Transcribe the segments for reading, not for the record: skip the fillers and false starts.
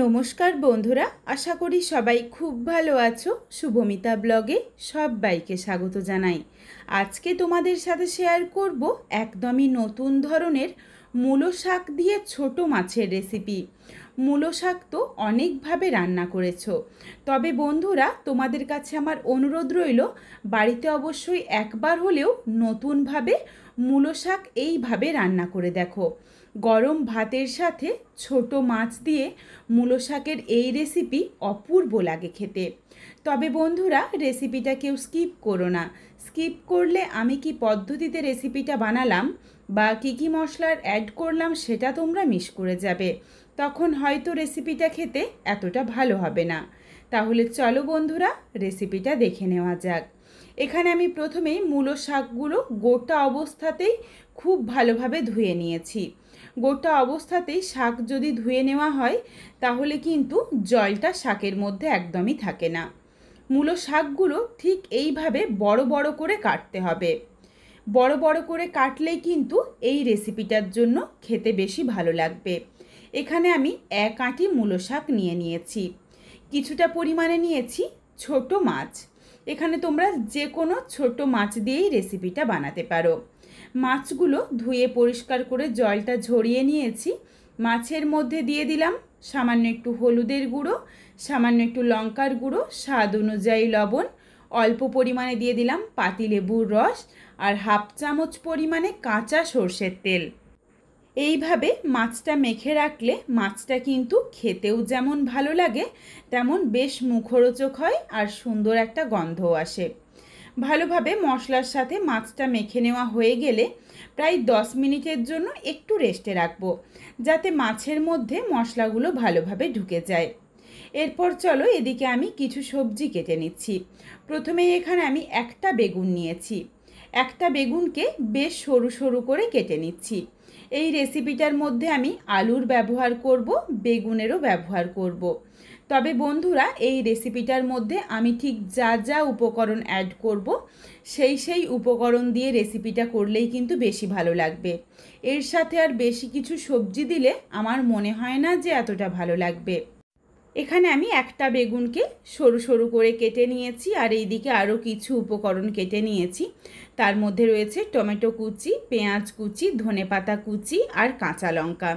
নমস্কার বন্ধুরা, আশা করি সবাই খুব ভালো আছো। শুভমিতা ব্লগে সবাইকে স্বাগত জানাই। আজকে তোমাদের সাথে শেয়ার করব একদমই নতুন ধরনের মূলো শাক দিয়ে ছোট মাছের রেসিপি। মূলো শাক তো অনেকভাবে রান্না করেছো, তবে বন্ধুরা তোমাদের কাছে আমার অনুরোধ রইল, বাড়িতে অবশ্যই একবার হলেও নতুনভাবে মূলো শাক এইভাবে রান্না করে দেখো। গরম ভাতের সাথে ছোট মাছ দিয়ে মূলো শাকের এই রেসিপি অপূর্ব লাগে খেতে। তবে বন্ধুরা, রেসিপিটা কেউ স্কিপ করো না। স্কিপ করলে আমি কি পদ্ধতিতে রেসিপিটা বানালাম বা কী মশলার অ্যাড করলাম সেটা তোমরা মিস করে যাবে, তখন হয়তো রেসিপিটা খেতে এতটা ভালো হবে না। তাহলে চলো বন্ধুরা, রেসিপিটা দেখে নেওয়া যাক। এখানে আমি প্রথমেই মূলো শাকগুলো গোটা অবস্থাতেই খুব ভালোভাবে ধুয়ে নিয়েছি। গোটা অবস্থাতেই শাক যদি ধুয়ে নেওয়া হয় তাহলে কিন্তু জলটা শাকের মধ্যে একদমই থাকে না। মূলো শাকগুলো ঠিক এইভাবে বড় বড় করে কাটতে হবে। বড় বড় করে কাটলেই কিন্তু এই রেসিপিটার জন্য খেতে বেশি ভালো লাগবে। এখানে আমি এক আঁটি মূলো শাক নিয়েছি। কিছুটা পরিমাণে নিয়েছি ছোট মাছ। এখানে তোমরা যে কোনো ছোট মাছ দিয়েই রেসিপিটা বানাতে পারো। মাছগুলো ধুয়ে পরিষ্কার করে জলটা ঝরিয়ে নিয়েছি। মাছের মধ্যে দিয়ে দিলাম সামান্য একটু হলুদের গুঁড়ো, সামান্য একটু লঙ্কার গুঁড়ো, স্বাদ অনুযায়ী লবণ, অল্প পরিমাণে দিয়ে দিলাম পাতিলেবুর রস আর হাফ চামচ পরিমাণে কাঁচা সর্ষের তেল। এইভাবে মাছটা মেখে রাখলে মাছটা কিন্তু খেতেও যেমন ভালো লাগে, তেমন বেশ মুখরোচক হয় আর সুন্দর একটা গন্ধও আসে। ভালোভাবে মশলার সাথে মাছটা মেখে নেওয়া হয়ে গেলে প্রায় 10 মিনিটের জন্য একটু রেস্টে রাখবো, যাতে মাছের মধ্যে মশলাগুলো ভালোভাবে ঢুকে যায়। এরপর চলো এদিকে আমি কিছু সবজি কেটে নিচ্ছি। প্রথমে এখানে আমি একটা বেগুন নিয়েছি। একটা বেগুনকে বেশ সরু সরু করে কেটে নিচ্ছি। এই রেসিপিটার মধ্যে আমি আলুর ব্যবহার করব, বেগুনেরও ব্যবহার করব। তবে বন্ধুরা, এই রেসিপিটার মধ্যে আমি ঠিক যা যা উপকরণ অ্যাড করব সেই উপকরণ দিয়ে রেসিপিটা করলেই কিন্তু বেশি ভালো লাগবে। এর সাথে আর বেশি কিছু সবজি দিলে আমার মনে হয় না যে এতটা ভালো লাগবে। এখানে আমি একটা বেগুনকে সরু সরু করে কেটে নিয়েছি, আর এইদিকে আরও কিছু উপকরণ কেটে নিয়েছি। তার মধ্যে রয়েছে টমেটো কুচি, পেঁয়াজ কুচি, ধনেপাতা কুচি আর কাঁচা লঙ্কা।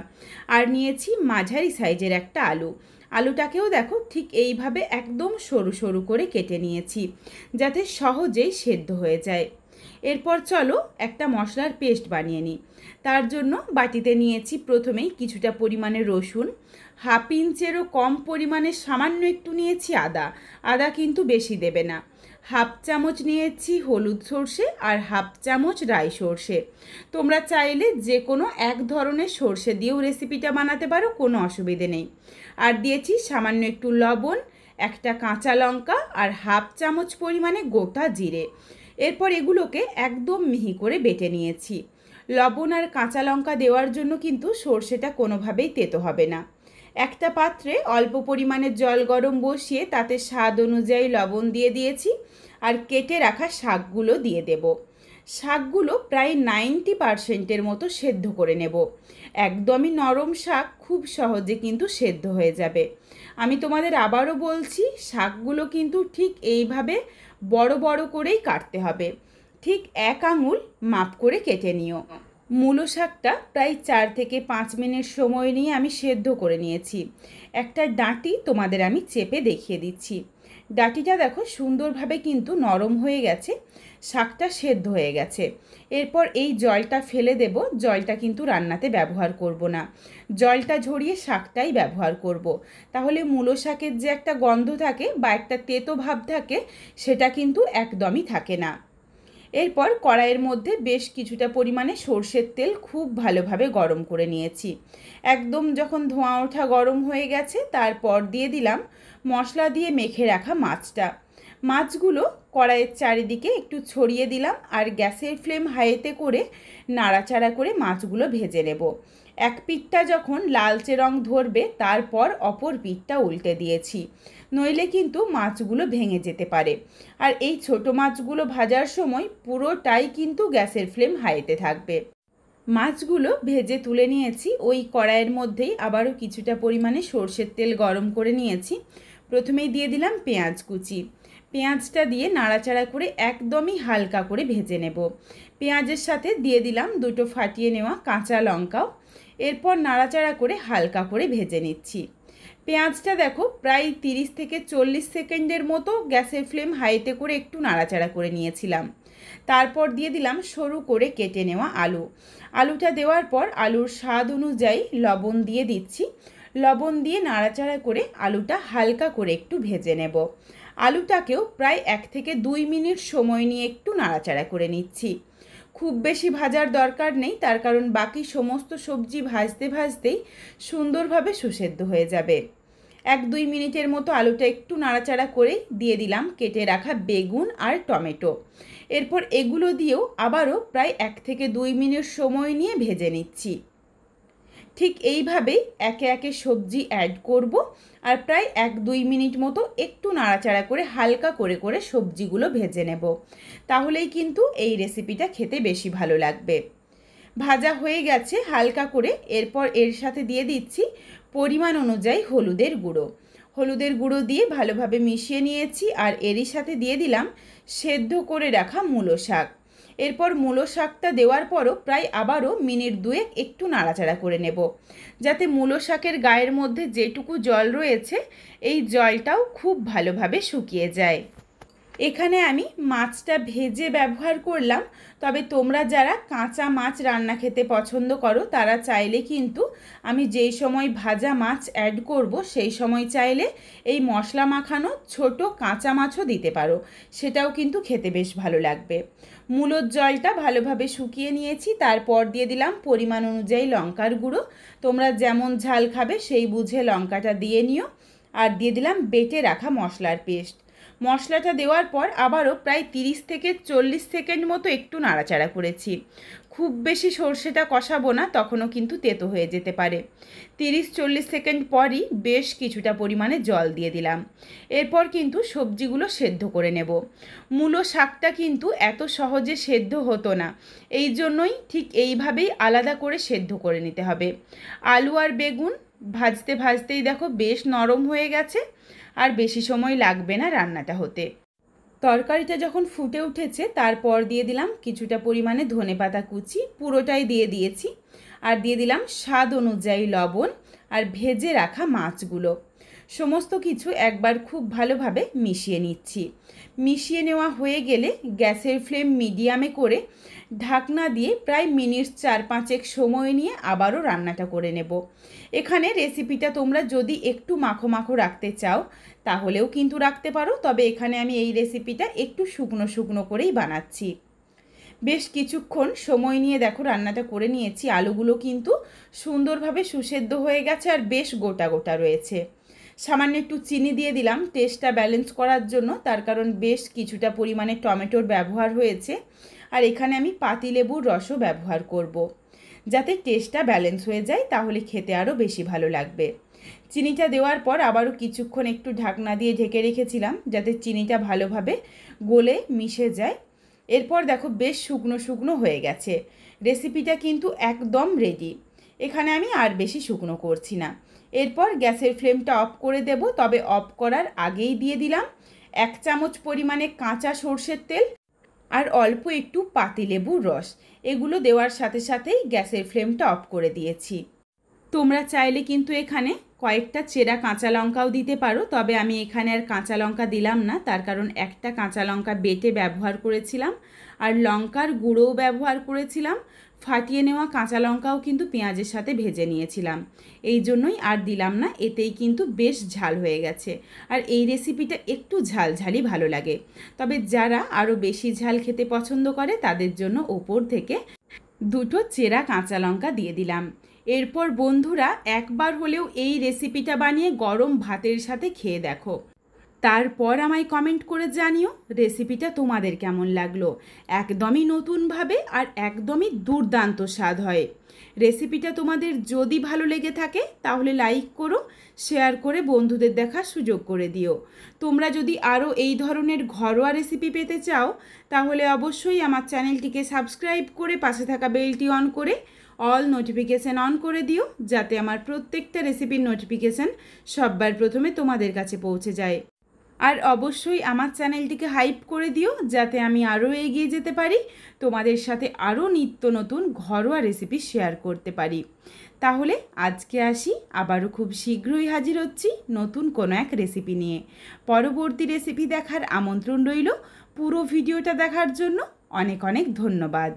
আর নিয়েছি মাঝারি সাইজের একটা আলু। আলুটাকেও দেখো ঠিক এইভাবে একদম সরু সরু করে কেটে নিয়েছি, যাতে সহজেই সেদ্ধ হয়ে যায়। এরপর চলো একটা মশলার পেস্ট বানিয়ে নিই। তার জন্য বাটিতে নিয়েছি প্রথমেই কিছুটা পরিমাণে রসুন, হাফ ইঞ্চেরও কম পরিমাণে সামান্য একটু নিয়েছি আদা। আদা কিন্তু বেশি দেবে না। হাফ চামচ নিয়েছি হলুদ সর্ষে আর হাফ চামচ রাই সর্ষে। তোমরা চাইলে যে কোনো এক ধরনের সর্ষে দিয়েও রেসিপিটা বানাতে পারো, কোনো অসুবিধে নেই। আর দিয়েছি সামান্য একটু লবণ, একটা কাঁচা লঙ্কা আর হাফ চামচ পরিমাণে গোটা জিরে। এরপর এগুলোকে একদম মিহি করে বেটে নিয়েছি। লবণ আর কাঁচা লঙ্কা দেওয়ার জন্য কিন্তু সর্ষেটা কোনোভাবেই তেতো হবে না। একটা পাত্রে অল্প পরিমাণে জল গরম বসিয়ে তাতে স্বাদ অনুযায়ী লবণ দিয়ে দিয়েছি, আর কেটে রাখা শাকগুলো দিয়ে দেব। শাকগুলো প্রায় 90% মতো সেদ্ধ করে নেব। একদমই নরম শাক, খুব সহজে কিন্তু সেদ্ধ হয়ে যাবে। আমি তোমাদের আবারও বলছি, শাকগুলো কিন্তু ঠিক এইভাবে বড় বড় করেই কাটতে হবে। ঠিক 1 আঙুল মাপ করে কেটে নিও। মূলো শাকটা প্রায় 4 থেকে 5 মিনিট সময় নিয়ে আমি সেদ্ধ করে নিয়েছি। একটা ডাঁটি তোমাদের আমি চেপে দেখিয়ে দিচ্ছি। ডাঁটিটা দেখো সুন্দরভাবে কিন্তু নরম হয়ে গেছে, শাকটা সেদ্ধ হয়ে গেছে। এরপর এই জলটা ফেলে দেব। জলটা কিন্তু রান্নাতে ব্যবহার করব না, জলটা ঝরিয়ে শাকটাই ব্যবহার করব। তাহলে মূলো শাকের যে একটা গন্ধ থাকে বা একটা তেতো ভাব থাকে, সেটা কিন্তু একদমই থাকে না। এরপর কড়াইয়ের মধ্যে বেশ কিছুটা পরিমাণে সর্ষের তেল খুব ভালোভাবে গরম করে নিয়েছি। একদম যখন ধোঁয়া ওঠা গরম হয়ে গেছে, তারপর দিয়ে দিলাম মশলা দিয়ে মেখে রাখা মাছটা। মাছগুলো কড়াইয়ের চারিদিকে একটু ছড়িয়ে দিলাম, আর গ্যাসের ফ্লেম হাইতে করে নাড়াচাড়া করে মাছগুলো ভেজে নেব। এক পিঠটা যখন লালচে রং ধরবে, তারপর অপর পিঠটা উল্টে দিয়েছি, নইলে কিন্তু মাছগুলো ভেঙে যেতে পারে। আর এই ছোট মাছগুলো ভাজার সময় পুরোটাই কিন্তু গ্যাসের ফ্লেম হাইতে থাকবে। মাছগুলো ভেজে তুলে নিয়েছি। ওই কড়াইয়ের মধ্যেই আবারও কিছুটা পরিমাণে সর্ষের তেল গরম করে নিয়েছি। প্রথমেই দিয়ে দিলাম পেঁয়াজ কুচি। পেঁয়াজটা দিয়ে নাড়াচাড়া করে একদমই হালকা করে ভেজে নেব। পেঁয়াজের সাথে দিয়ে দিলাম দুটো ফাটিয়ে নেওয়া কাঁচা লঙ্কাও। এরপর নাড়াচাড়া করে হালকা করে ভেজে নিচ্ছি। পেঁয়াজটা দেখো প্রায় 30 থেকে 40 সেকেন্ডের মতো গ্যাসের ফ্লেম হাইতে করে একটু নাড়াচাড়া করে নিয়েছিলাম। তারপর দিয়ে দিলাম সরু করে কেটে নেওয়া আলু। আলুটা দেওয়ার পর আলুর স্বাদ অনুযায়ী লবণ দিয়ে দিচ্ছি। লবণ দিয়ে নাড়াচাড়া করে আলুটা হালকা করে একটু ভেজে নেব। আলুটাকেও প্রায় 1 থেকে 2 মিনিট সময় নিয়ে একটু নাড়াচাড়া করে নিচ্ছি। খুব বেশি ভাজার দরকার নেই, তার কারণ বাকি সমস্ত সবজি ভাজতে ভাজতেই সুন্দরভাবে সুসেদ্ধ হয়ে যাবে। 1-2 মিনিটের মতো আলুটা একটু নাড়াচাড়া করে দিয়ে দিলাম কেটে রাখা বেগুন আর টমেটো। এরপর এগুলো দিয়েও আবারও প্রায় 1 থেকে 2 মিনিট সময় নিয়ে ভেজে নিচ্ছি। ঠিক এইভাবেই একে একে সবজি অ্যাড করব আর প্রায় 1-2 মিনিট মতো একটু নাড়াচাড়া করে হালকা করে করে সবজিগুলো ভেজে নেব। তাহলেই কিন্তু এই রেসিপিটা খেতে বেশি ভালো লাগবে। ভাজা হয়ে গেছে হালকা করে। এরপর এর সাথে দিয়ে দিচ্ছি পরিমাণ অনুযায়ী হলুদের গুঁড়ো। হলুদের গুঁড়ো দিয়ে ভালোভাবে মিশিয়ে নিয়েছি আর এরই সাথে দিয়ে দিলাম সেদ্ধ করে রাখা মূলো শাক। এরপর মূলো শাকটা দেওয়ার পরও প্রায় আবারও মিনিট 2 একটু নাড়াচাড়া করে নেব, যাতে মূলো শাকের গায়ের মধ্যে যেটুকু জল রয়েছে এই জলটাও খুব ভালোভাবে শুকিয়ে যায়। এখানে আমি মাছটা ভেজে ব্যবহার করলাম, তবে তোমরা যারা কাঁচা মাছ রান্না খেতে পছন্দ করো তারা চাইলে কিন্তু আমি যেই সময় ভাজা মাছ অ্যাড করব সেই সময় চাইলে এই মশলা মাখানো ছোট কাঁচা মাছও দিতে পারো, সেটাও কিন্তু খেতে বেশ ভালো লাগবে। মূলোর জলটা ভালোভাবে শুকিয়ে নিয়েছি। তারপর দিয়ে দিলাম পরিমাণ অনুযায়ী লঙ্কার গুঁড়ো। তোমরা যেমন ঝাল খাবে সেই বুঝে লঙ্কাটা দিয়ে নিও। আর দিয়ে দিলাম বেটে রাখা মশলার পেস্ট। মশলাটা দেওয়ার পর আবারও প্রায় 30 থেকে 40 সেকেন্ড মতো একটু নাড়াচাড়া করেছি। খুব বেশি সর্ষেটা কষাবো না, তখনও কিন্তু তেতো হয়ে যেতে পারে। 30-40 সেকেন্ড পরই বেশ কিছুটা পরিমাণে জল দিয়ে দিলাম। এরপর কিন্তু সবজিগুলো সেদ্ধ করে নেব। মূলো শাকটা কিন্তু এত সহজে সেদ্ধ হতো না, এই জন্যই ঠিক এইভাবেই আলাদা করে সেদ্ধ করে নিতে হবে। আলু আর বেগুন ভাজতে ভাজতেই দেখো বেশ নরম হয়ে গেছে, আর বেশি সময় লাগবে না রান্নাটা হতে। তরকারিটা যখন ফুটে উঠেছে তারপর দিয়ে দিলাম কিছুটা পরিমাণে ধনেপাতা কুচি, পুরোটাই দিয়ে দিয়েছি। আর দিয়ে দিলাম স্বাদ অনুযায়ী লবণ আর ভেজে রাখা মাছগুলো। সমস্ত কিছু একবার খুব ভালোভাবে মিশিয়ে নিচ্ছি। মিশিয়ে নেওয়া হয়ে গেলে গ্যাসের ফ্লেম মিডিয়ামে করে ঢাকনা দিয়ে প্রায় মিনিট 4-5 সময় নিয়ে আবারও রান্নাটা করে নেব। এখানে রেসিপিটা তোমরা যদি একটু মাখো মাখো রাখতে চাও তাহলেও কিন্তু রাখতে পারো, তবে এখানে আমি এই রেসিপিটা একটু শুকনো শুকনো করেই বানাচ্ছি। বেশ কিছুক্ষণ সময় নিয়ে দেখো রান্নাটা করে নিয়েছি। আলুগুলো কিন্তু সুন্দরভাবে সুসেদ্ধ হয়ে গেছে আর বেশ গোটা গোটা রয়েছে। সামান্য একটু চিনি দিয়ে দিলাম টেস্টটা ব্যালেন্স করার জন্য, তার কারণ বেশ কিছুটা পরিমাণে টমেটোর ব্যবহার হয়েছে। আর এখানে আমি পাতিলেবুর রসও ব্যবহার করব, যাতে টেস্টটা ব্যালেন্স হয়ে যায়, তাহলে খেতে আরও বেশি ভালো লাগবে। চিনিটা দেওয়ার পর আবারও কিছুক্ষণ একটু ঢাকনা দিয়ে ঢেকে রেখেছিলাম যাতে চিনিটা ভালোভাবে গলে মিশে যায়। এরপর দেখো বেশ শুকনো শুকনো হয়ে গেছে। রেসিপিটা কিন্তু একদম রেডি। এখানে আমি আর বেশি শুকনো করছি না। এরপর গ্যাসের ফ্লেমটা অফ করে দেব, তবে অফ করার আগেই দিয়ে দিলাম 1 চামচ পরিমাণে কাঁচা সর্ষের তেল আর অল্প একটু পাতিলেবুর রস। এগুলো দেওয়ার সাথে সাথেই গ্যাসের ফ্লেমটা অফ করে দিয়েছি। তোমরা চাইলে কিন্তু এখানে কয়েকটা চেরা কাঁচা লঙ্কাও দিতে পারো, তবে আমি এখানে আর কাঁচা লঙ্কা দিলাম না, তার কারণ একটা কাঁচা লঙ্কা বেটে ব্যবহার করেছিলাম আর লঙ্কার গুঁড়োও ব্যবহার করেছিলাম। ফাটিয়ে নেওয়া কাঁচা লঙ্কাও কিন্তু পেঁয়াজের সাথে ভেজে নিয়েছিলাম, এই জন্যই আর দিলাম না। এতেই কিন্তু বেশ ঝাল হয়ে গেছে। আর এই রেসিপিটা একটু ঝালঝালি ভালো লাগে, তবে যারা আরও বেশি ঝাল খেতে পছন্দ করে তাদের জন্য ওপর থেকে দুটো চেরা কাঁচা লঙ্কা দিয়ে দিলাম। এরপর বন্ধুরা একবার হলেও এই রেসিপিটা বানিয়ে গরম ভাতের সাথে খেয়ে দেখো, তারপর আমায় কমেন্ট করে জানিও রেসিপিটা তোমাদের কেমন লাগলো। একদমই নতুনভাবে আর একদমই দুর্দান্ত স্বাদ হয়। রেসিপিটা তোমাদের যদি ভালো লেগে থাকে তাহলে লাইক করো, শেয়ার করে বন্ধুদের দেখার সুযোগ করে দিও। তোমরা যদি আরও এই ধরনের ঘরোয়া রেসিপি পেতে চাও তাহলে অবশ্যই আমার চ্যানেলটিকে সাবস্ক্রাইব করে পাশে থাকা বেলটি অন করে অল নোটিফিকেশান অন করে দিও, যাতে আমার প্রত্যেকটা রেসিপির নোটিফিকেশান সবার প্রথমে তোমাদের কাছে পৌঁছে যায়। আর অবশ্যই আমার চ্যানেলটিকে হাইপ করে দিও, যাতে আমি আরও এগিয়ে যেতে পারি, তোমাদের সাথে আরও নিত্য নতুন ঘরোয়া রেসিপি শেয়ার করতে পারি। তাহলে আজকে আসি, আবারও খুব শীঘ্রই হাজির হচ্ছি নতুন কোনো এক রেসিপি নিয়ে। পরবর্তী রেসিপি দেখার আমন্ত্রণ রইল। পুরো ভিডিওটা দেখার জন্য অনেক অনেক ধন্যবাদ।